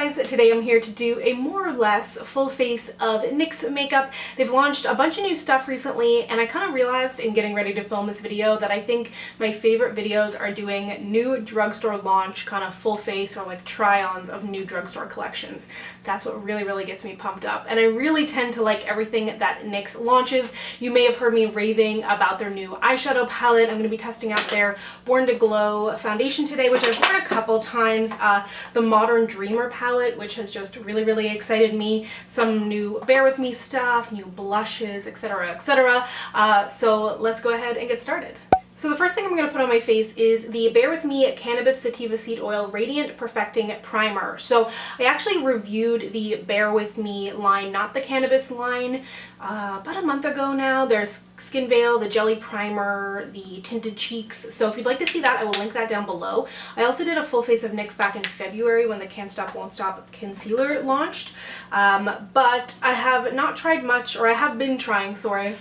guys, today I'm here to do a more or less full face of NYX makeup. They've launched a bunch of new stuff recently, and I kind of realized in getting ready to film this video that I think my favorite videos are doing new drugstore launch kind of full face or like try-ons of new drugstore collections. That's what really gets me pumped up, and I really tend to like everything that NYX launches. You may have heard me raving about their new eyeshadow palette. I'm going to be testing out their Born to Glow foundation today, which I've worn a couple times. The Modern Dreamer Palette, which has just really excited me. Some new Bear With Me stuff, new blushes, etc, etc. So let's go ahead and get started. So the first thing I'm going to put on my face is the Bear With Me Cannabis Sativa Seed Oil Radiant Perfecting Primer. So I actually reviewed the Bear With Me line, not the cannabis line, about a month ago now. There's Skin Veil, the Jelly Primer, the Tinted Cheeks. So if you'd like to see that, I will link that down below. I also did a full face of NYX back in February when the Can't Stop Won't Stop concealer launched. But I have not tried much, or I have been trying, sorry,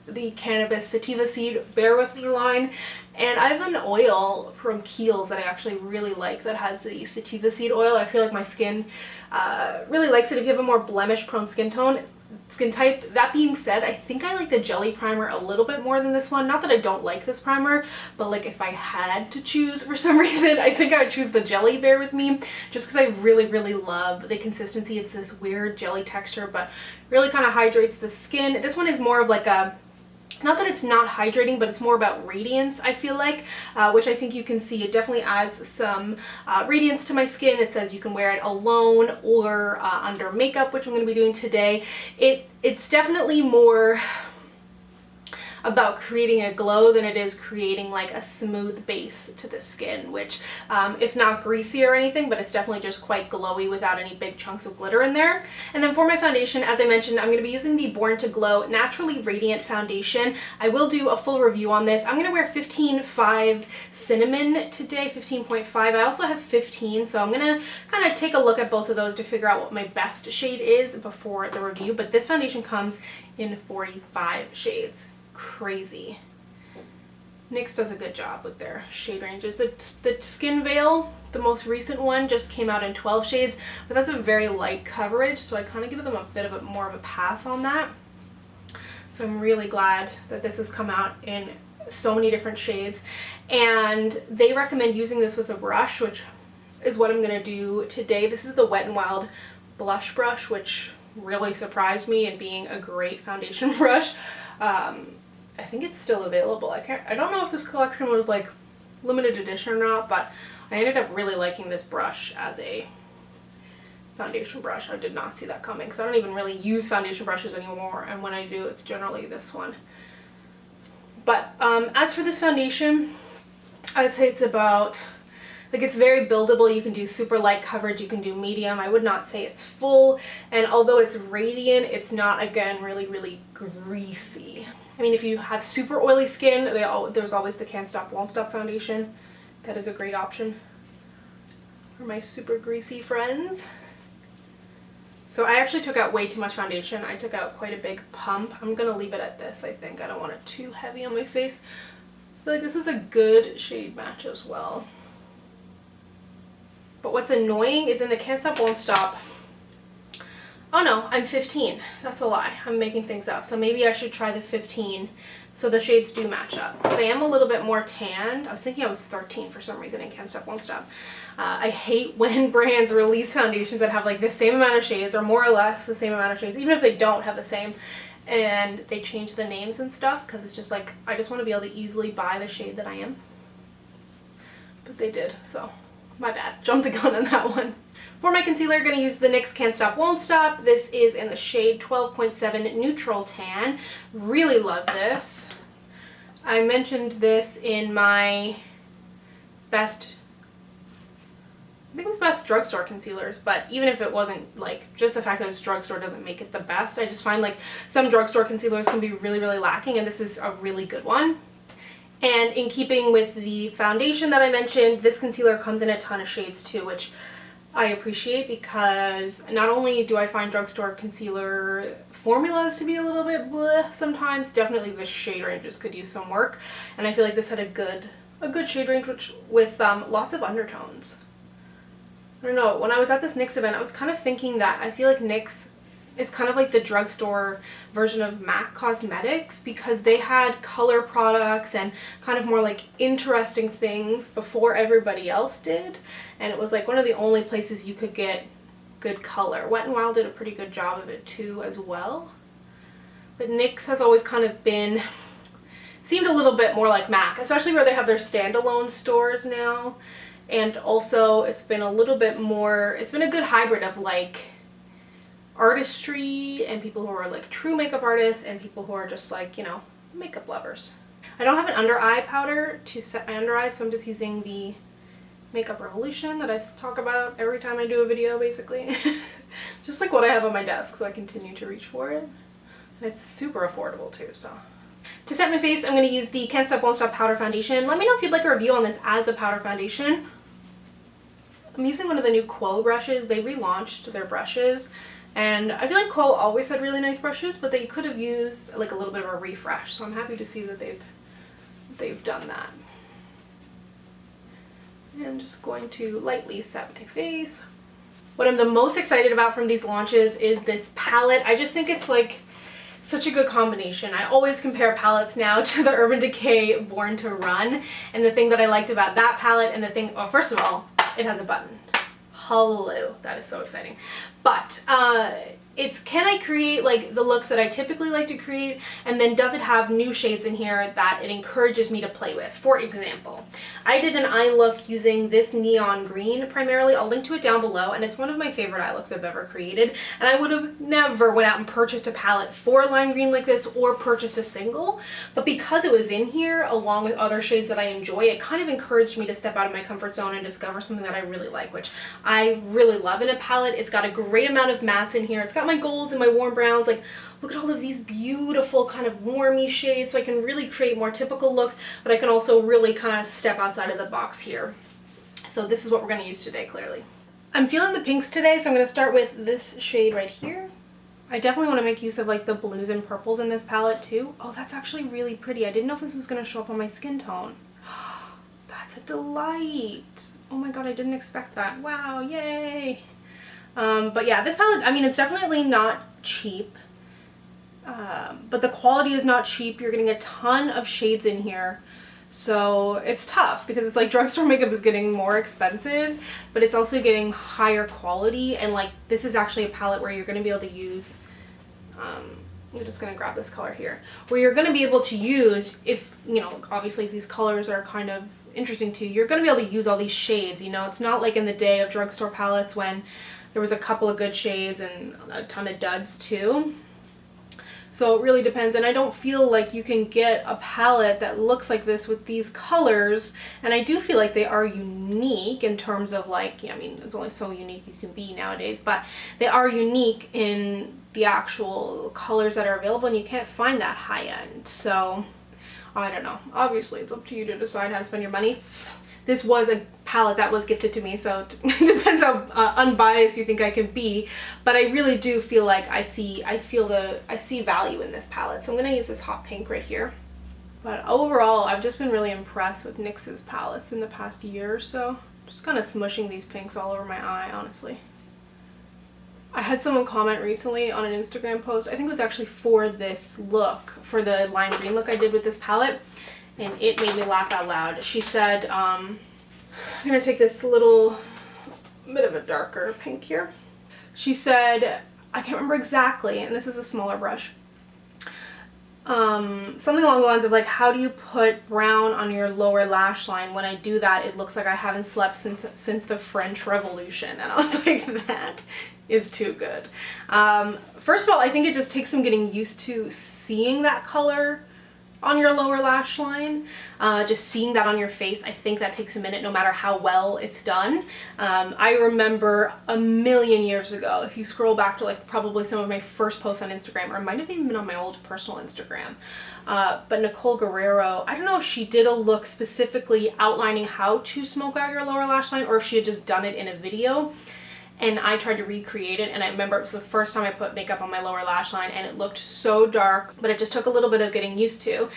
the Cannabis Sativa Seed Bear With Me line, and I have an oil from Kiehl's that I actually really like that has the sativa seed oil. I feel like my skin really likes it if you have a more blemish prone skin type. That being said, I think I like the Jelly Primer a little bit more than this one. Not that I don't like this primer, but like if I had to choose for some reason, I think I would choose the Jelly Bear With Me, just because I really love the consistency. It's this weird jelly texture, but really kind of hydrates the skin. This one is more of like a, not that it's not hydrating, but it's more about radiance, I feel like, which I think you can see. It definitely adds some radiance to my skin. It says you can wear it alone or under makeup, which I'm going to be doing today. It's definitely more about creating a glow than it is creating like a smooth base to the skin, which it's not greasy or anything, but it's definitely just quite glowy without any big chunks of glitter in there. And then for my foundation, as I mentioned, I'm going to be using the Born to Glow Naturally Radiant Foundation. I will do a full review on this. I'm going to wear 15.5 Cinnamon today, 15.5. I also have 15, so I'm going to kind of take a look at both of those to figure out what my best shade is before the review. But this foundation comes in 45 shades. Crazy. NYX does a good job with their shade ranges. The Skin Veil, the most recent one, just came out in 12 shades, but that's a very light coverage, so I kind of give them a bit of more of a pass on that. So I'm really glad that this has come out in so many different shades, and they recommend using this with a brush, which is what I'm going to do today. This is the Wet n Wild blush brush, which really surprised me in being a great foundation brush. I think it's still available. I don't know if this collection was like limited edition or not, but I ended up really liking this brush as a foundation brush. I did not see that coming because I don't even really use foundation brushes anymore, and when I do, it's generally this one. But as for this foundation, I'd say it's about, like, it's very buildable. You can do super light coverage, you can do medium. I would not say it's full, and although it's radiant, it's not, again, really greasy. I mean, if you have super oily skin, there's always the Can't Stop Won't Stop foundation. That is a great option for my super greasy friends. So I actually took out way too much foundation. I took out quite a big pump. I'm going to leave it at this, I think. I don't want it too heavy on my face. I feel like this is a good shade match as well. But what's annoying is in the Can't Stop Won't Stop, oh no, I'm 15. That's a lie. I'm making things up. So maybe I should try the 15 so the shades do match up. Because I am a little bit more tanned. I was thinking I was 13 for some reason in Can't Stop Won't Stop. I hate when brands release foundations that have like the same amount of shades, or more or less the same amount of shades, even if they don't have the same, and they change the names and stuff, because it's just like, I just want to be able to easily buy the shade that I am. But they did, so my bad. Jumped the gun on that one. For my concealer, I'm going to use the NYX Can't Stop Won't Stop. This is in the shade 12.7 Neutral Tan. Really love this. I mentioned this in my best, I think it was best drugstore concealers, but even if it wasn't, like, just the fact that it's drugstore doesn't make it the best. I just find like some drugstore concealers can be really lacking, and this is a really good one. And in keeping with the foundation that I mentioned, this concealer comes in a ton of shades too, which I appreciate, because not only do I find drugstore concealer formulas to be a little bit bleh sometimes, definitely the shade ranges could use some work, and I feel like this had a good shade range, which with lots of undertones. don't know, when I was at this NYX event, I was kind of thinking that I feel like NYX is kind of like the drugstore version of MAC Cosmetics, because they had color products and kind of more like interesting things before everybody else did, and it was like one of the only places you could get good color. Wet n Wild did a pretty good job of it too as well, but NYX has always kind of seemed a little bit more like MAC, especially where they have their standalone stores now. And also it's been a little bit more, it's been a good hybrid of like artistry and people who are like true makeup artists and people who are just like, you know, makeup lovers. I don't have an under eye powder to set my under eyes, so I'm just using the Makeup Revolution that I talk about every time I do a video, basically. Just like what I have on my desk, so I continue to reach for it. And it's super affordable too, so. To set my face, I'm going to use the Can't Stop Won't Stop Powder Foundation. Let me know if you'd like a review on this as a powder foundation. I'm using one of the new Quo brushes. They relaunched their brushes, and I feel like Quo always had really nice brushes, but they could have used like a little bit of a refresh, so I'm happy to see that they've done that. And I'm just going to lightly set my face. What I'm the most excited about from these launches is this palette. I just think it's like such a good combination. I always compare palettes now to the Urban Decay Born to Run, and the thing that I liked about that palette, and the thing, well, first of all, it has a button. Hello, that is so exciting. But it's, can I create like the looks that I typically like to create, and then does it have new shades in here that it encourages me to play with? For example, I did an eye look using this neon green primarily. I'll link to it down below, and it's one of my favorite eye looks I've ever created, and I would have never went out and purchased a palette for lime green like this or purchased a single, but because it was in here along with other shades that I enjoy, it kind of encouraged me to step out of my comfort zone and discover something that I really like, which I really love in a palette. It's got a great amount of mattes in here. It's got my golds and my warm browns. Like, look at all of these beautiful kind of warmy shades, so I can really create more typical looks, but I can also really kind of step outside of the box here. So this is what we're going to use today, clearly. I'm feeling the pinks today, so I'm going to start with this shade right here. I definitely want to make use of like the blues and purples in this palette too. Oh, that's actually really pretty. I didn't know if this was going to show up on my skin tone. That's a delight. Oh my god, I didn't expect that. Wow, yay. But yeah, this palette, I mean, it's definitely not cheap, but the quality is not cheap. You're getting a ton of shades in here, so it's tough because it's like drugstore makeup is getting more expensive, but it's also getting higher quality, and like this is actually a palette where you're going to be able to use, I'm just going to grab this color here, where you're going to be able to use, if, you know, obviously these colors are kind of interesting to you, you're going to be able to use all these shades, you know. It's not like in the day of drugstore palettes when there was a couple of good shades and a ton of duds too. So it really depends, and I don't feel like you can get a palette that looks like this with these colors, and I do feel like they are unique in terms of like, yeah, I mean, it's only so unique you can be nowadays, but they are unique in the actual colors that are available, and you can't find that high end. So I don't know, obviously it's up to you to decide how to spend your money. This was a palette that was gifted to me, so it depends how unbiased you think I can be, but I really do feel like I see value in this palette. So I'm going to use this hot pink right here. But overall, I've just been really impressed with NYX's palettes in the past year or so. Just kind of smushing these pinks all over my eye, honestly. I had someone comment recently on an Instagram post, I think it was actually for this look, for the lime green look I did with this palette, and it made me laugh out loud. She said, I'm gonna take this little bit of a darker pink here. She said, I can't remember exactly, and this is a smaller brush, something along the lines of like, how do you put brown on your lower lash line? When I do that, it looks like I haven't slept since the French Revolution. And I was like, that is too good. First of all, I think it just takes some getting used to seeing that color on your lower lash line, just seeing that on your face. I think that takes a minute no matter how well it's done. I remember a million years ago, if you scroll back to like probably some of my first posts on Instagram, or it might have even been on my old personal Instagram, but Nicole Guerrero, I don't know if she did a look specifically outlining how to smoke out your lower lash line or if she had just done it in a video. and I tried to recreate it, and I remember it was the first time I put makeup on my lower lash line and it looked so dark, but it just took a little bit of getting used to.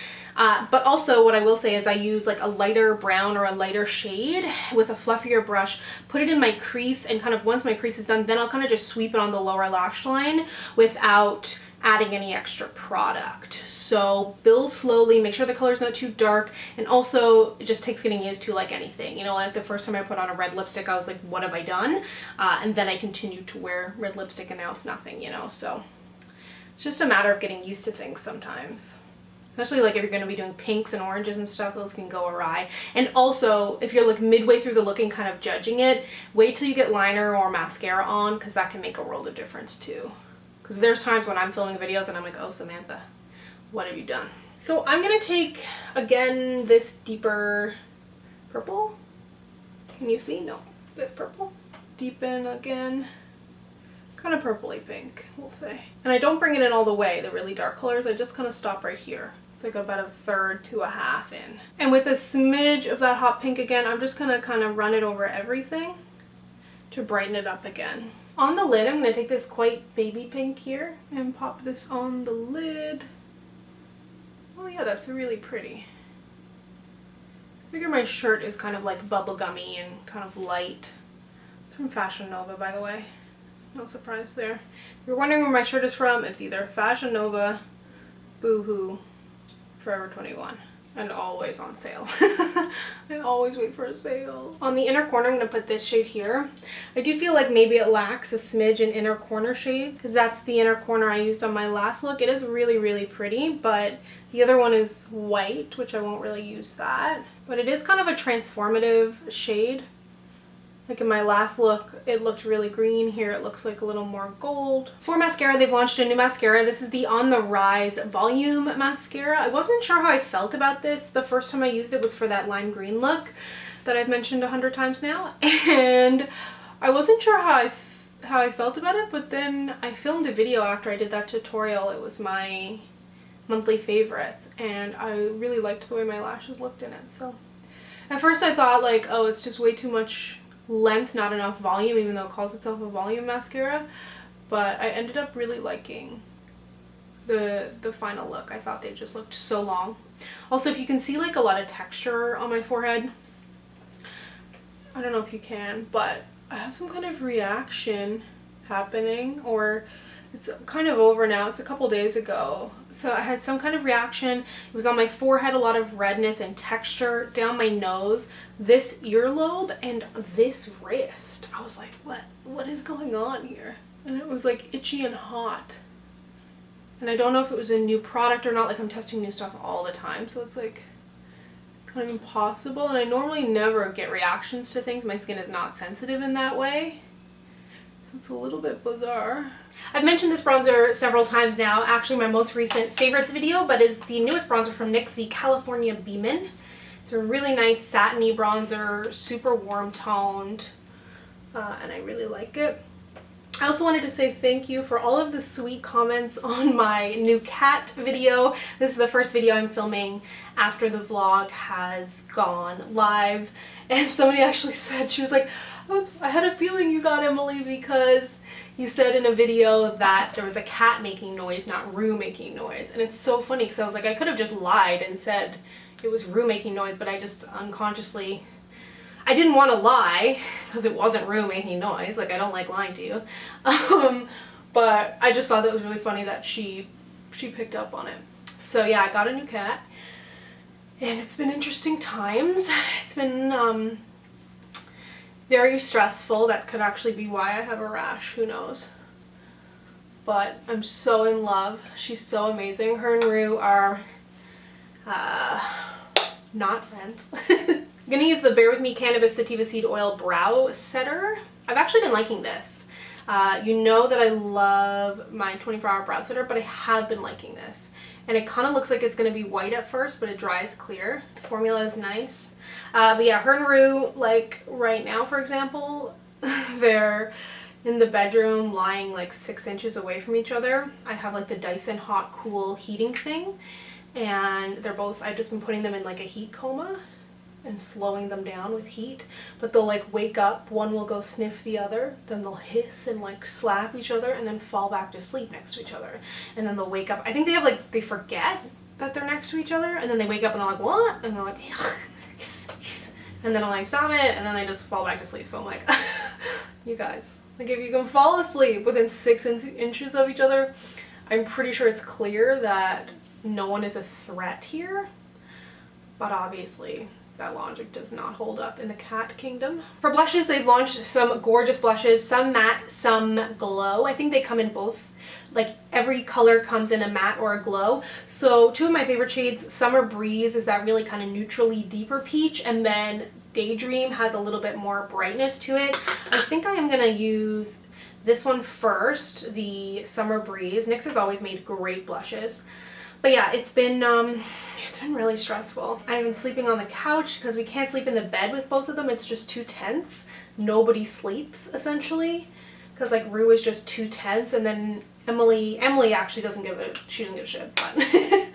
But also what I will say is I use like a lighter brown or a lighter shade with a fluffier brush, put it in my crease, and kind of once my crease is done, then I'll kind of just sweep it on the lower lash line without adding any extra product. So build slowly, make sure the color's not too dark, and also it just takes getting used to like anything. You know, like the first time I put on a red lipstick, I was like, what have I done? And then I continued to wear red lipstick and now it's nothing, you know, so it's just a matter of getting used to things sometimes. Especially like if you're going to be doing pinks and oranges and stuff, those can go awry. And also, if you're like midway through the look and kind of judging it, wait till you get liner or mascara on, because that can make a world of difference too. Because there's times when I'm filming videos and I'm like, oh Samantha, what have you done? So I'm going to take, again, this deeper purple. Can you see? No, this purple. Deepen again. Kind of purpley pink, we'll say. And I don't bring it in all the way, the really dark colors. I just kind of stop right here. It's like about a third to a half in. And with a smidge of that hot pink again, I'm just gonna kind of run it over everything to brighten it up again. On the lid, I'm gonna take this quite baby pink here and pop this on the lid. Oh yeah, that's really pretty. I figure my shirt is kind of like bubblegummy and kind of light. It's from Fashion Nova, by the way. No surprise there. If you're wondering where my shirt is from, it's either Fashion Nova, Boohoo, Forever 21, and always on sale. I always wait for a sale. On the inner corner, I'm going to put this shade here. I do feel like maybe it lacks a smidge in inner corner shades, because that's the inner corner I used on my last look. It is really, really pretty, but the other one is white, which I won't really use that. But it is kind of a transformative shade. Like in my last look, it looked really green. Here it looks like a little more gold. For mascara, they've launched a new mascara. This is the On the Rise Volume Mascara. I wasn't sure how I felt about this. The first time I used it was for that lime green look that I've mentioned 100 times now. And I wasn't sure how I felt about it, but then I filmed a video after I did that tutorial. It was my monthly favorites, and I really liked the way my lashes looked in it. So at first I thought like, oh, it's just way too much length, not enough volume, even though it calls itself a volume mascara, but I ended up really liking the final look. I thought they just looked so long. Also, if you can see like a lot of texture on my forehead, I don't know if you can, but I have some kind of reaction happening, or it's kind of over now. It's a couple days ago. So I had some kind of reaction. It was on my forehead, a lot of redness and texture, down my nose, this earlobe, and this wrist. I was like, what is going on here? And it was like itchy and hot. And I don't know if it was a new product or not. Like, I'm testing new stuff all the time, so it's like kind of impossible. And I normally never get reactions to things. My skin is not sensitive in that way. So it's a little bit bizarre. I've mentioned this bronzer several times now, actually my most recent favorites video, but is the newest bronzer from NYX, the California Beamin'. It's a really nice satiny bronzer, super warm toned, and I really like it. I also wanted to say thank you for all of the sweet comments on my new cat video. This is the first video I'm filming after the vlog has gone live, and somebody actually said, she was like, I had a feeling you got Emily because you said in a video that there was a cat making noise, not Rue making noise. And it's so funny because I was like, I could have just lied and said it was Rue making noise, but I just unconsciously, I didn't want to lie because it wasn't Rue making noise. Like, I don't like lying to you. But I just thought that was really funny that she picked up on it. So yeah, I got a new cat and it's been interesting times. It's been very stressful. That could actually be why I have a rash, who knows. But I'm so in love. She's so amazing. Her and Rue are not friends. I'm gonna use the Bear With Me Cannabis Sativa Seed Oil Brow Setter. I've actually been liking this. You know that I love my 24-hour brow setter, but I have been liking this. And it kind of looks like it's going to be white at first, but it dries clear. The formula is nice. But yeah, her and Rue, like right now, for example, they're in the bedroom lying like 6 inches away from each other. I have like the Dyson hot cool heating thing, and they're both, I've just been putting them in like a heat coma. and slowing them down with heat, but they'll like wake up, one will go sniff the other, then they'll hiss and like slap each other and then fall back to sleep next to each other, and then they'll wake up. I think they have like, they forget that they're next to each other, and then they wake up and they're like, what? And they're like, and then I'm like, stop it, and then they just fall back to sleep. So I'm like, you guys, like if you can fall asleep within 6 inches of each other, I'm pretty sure it's clear that no one is a threat here. But obviously that logic does not hold up in the cat kingdom. For blushes, they've launched some gorgeous blushes, some matte, some glow. I think they come in both, like every color comes in a matte or a glow. So two of my favorite shades, Summer Breeze is that really kind of neutrally deeper peach, and then Daydream has a little bit more brightness to it. I think I am gonna use this one first, the Summer Breeze. NYX has always made great blushes. But yeah, it's been really stressful. I've been sleeping on the couch because we can't sleep in the bed with both of them. It's just too tense. Nobody sleeps, essentially, because like Rue is just too tense, and then Emily actually doesn't give a shit, but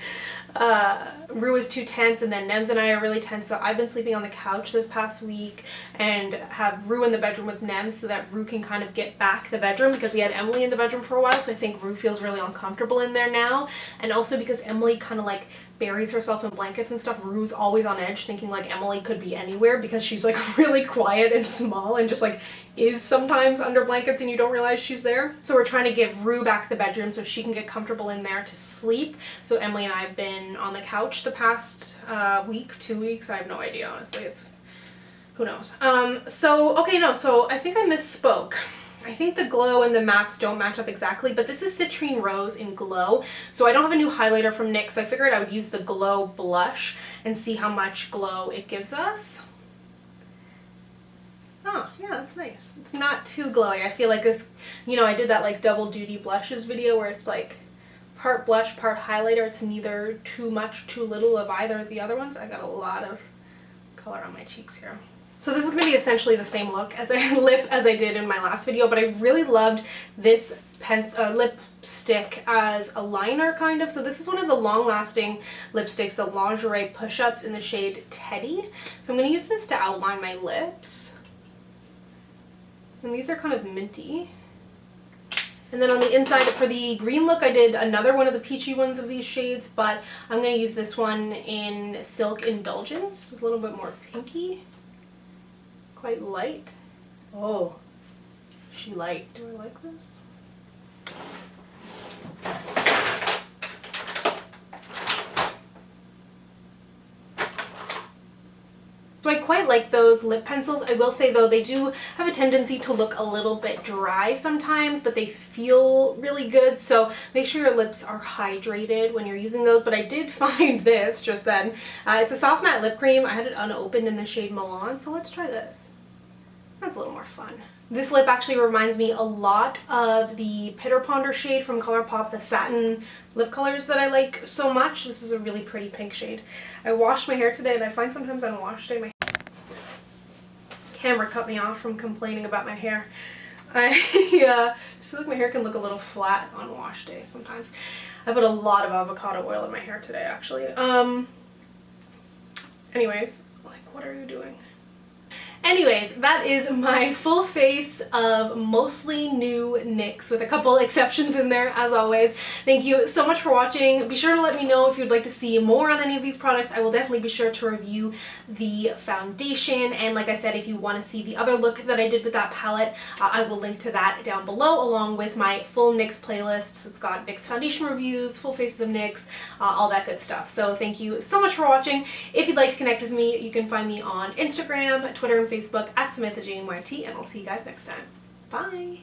Rue is too tense, and then Nems and I are really tense, so I've been sleeping on the couch this past week and have Rue in the bedroom with Nems so that Rue can kind of get back the bedroom, because we had Emily in the bedroom for a while, so I think Rue feels really uncomfortable in there now. And also because Emily kind of like buries herself in blankets and stuff, Rue's always on edge thinking like Emily could be anywhere, because she's like really quiet and small and just like is sometimes under blankets and you don't realize she's there. So we're trying to give Rue back the bedroom so she can get comfortable in there to sleep. So Emily and I have been on the couch the past week, 2 weeks, I have no idea, honestly. It's, who knows. So I think I misspoke. I think the glow and the mattes don't match up exactly, but this is Citrine Rose in Glow. So I don't have a new highlighter from NYX, so I figured I would use the Glow blush and see how much glow it gives us. Oh, yeah, that's nice. It's not too glowy. I feel like this, you know, I did that like double duty blushes video where it's like part blush, part highlighter. It's neither too much, too little of either of the other ones. I got a lot of color on my cheeks here. So this is going to be essentially the same look as I did in my last video, but I really loved this lipstick as a liner kind of. So this is one of the long-lasting lipsticks, the Lingerie Push-Ups in the shade Teddy. So I'm going to use this to outline my lips. And these are kind of minty. And then on the inside, for the green look, I did another one of the peachy ones of these shades, but I'm going to use this one in Silk Indulgence. It's a little bit more pinky. Quite light. Oh, she light. Do I like this? So I quite like those lip pencils. I will say though, they do have a tendency to look a little bit dry sometimes, but they feel really good. So make sure your lips are hydrated when you're using those. But I did find this just then. It's a soft matte lip cream. I had it unopened in the shade Milan. So let's try this. That's a little more fun. This lip actually reminds me a lot of the Pitter Ponder shade from ColourPop, the satin lip colors that I like so much. This is a really pretty pink shade. I washed my hair today, and I find sometimes on a wash day my camera cut me off from complaining about my hair. I just feel like my hair can look a little flat on wash day sometimes. I put a lot of avocado oil in my hair today, actually. Anyways, like, what are you doing? Anyways, that is my full face of mostly new NYX, with a couple exceptions in there, as always. Thank you so much for watching. Be sure to let me know if you'd like to see more on any of these products. I will definitely be sure to review the foundation, and like I said, if you want to see the other look that I did with that palette, I will link to that down below, along with my full NYX playlist. It's got NYX foundation reviews, full faces of NYX, all that good stuff. So thank you so much for watching. If you'd like to connect with me, you can find me on Instagram, Twitter, and Facebook at SamanthaJNYT, and I'll see you guys next time. Bye!